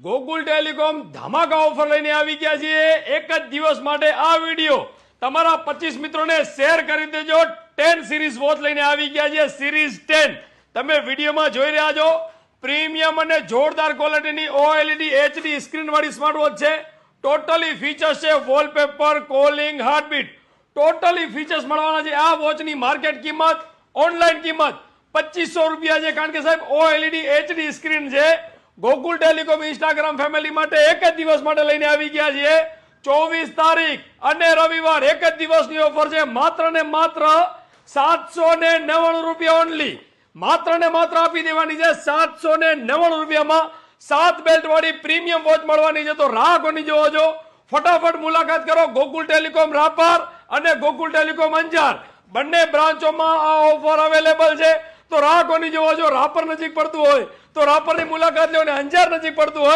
Gokul telecom ધમાકા offer લઈને આવી ગયા છે। એક જ દિવસ માટે આ વિડિયો તમારા 25 મિત્રોને શેર કરી દેજો। 10 સિરીઝ વોચ લઈને આવી ગયા છે। સિરીઝ 10 તમે વિડિયોમાં જોઈ રહ્યા છો। પ્રીમિયમ અને જોરદાર ક્વોલિટીની ઓએલઈડી એચડી સ્ક્રીન વાળી સ્માર્ટ વોચ છે। ટોટલી ફીચર્સ છે, wallpaper, calling, heartbeat, totally features મળવાના છે। આ વોચની માર્કેટ કિંમત, ઓનલાઈન કિંમત 2500 રૂપિયા છે, કારણ કે સાહેબ ઓએલઈડી એચડી સ્ક્રીન છે। ગોકુલ ટેલિકોમ ઇન્સ્ટાગ્રામ ફેમિલી માટે એક જ દિવસ માટે લઈને આવી ગયા છીએ। 24 તારીખ અને રવિવાર એક જ દિવસની ઓફર છે। માત્ર ને માત્ર 799 રૂપિયા ઓનલી, માત્ર ને માત્ર આપી દેવાની છે। 799 રૂપિયામાં 7 બેલ્ટ વાળી પ્રીમિયમ વોચ મળવાની છે। તો રાહ કોની જોવો છો? ફટાફટ મુલાકાત કરો ગોકુલ ટેલિકોમ રાપર અને ગોકુલ ટેલિકોમ અંજાર, બંને બ્રાન્ચોમાં આ ઓફર અવેલેબલ છે। તો રાહ કોની જોવો છો? રાપર નજીક પડતું હોય તો રાપરની મુલાકાત લો, અને અંજાર નજીક પડતું હોય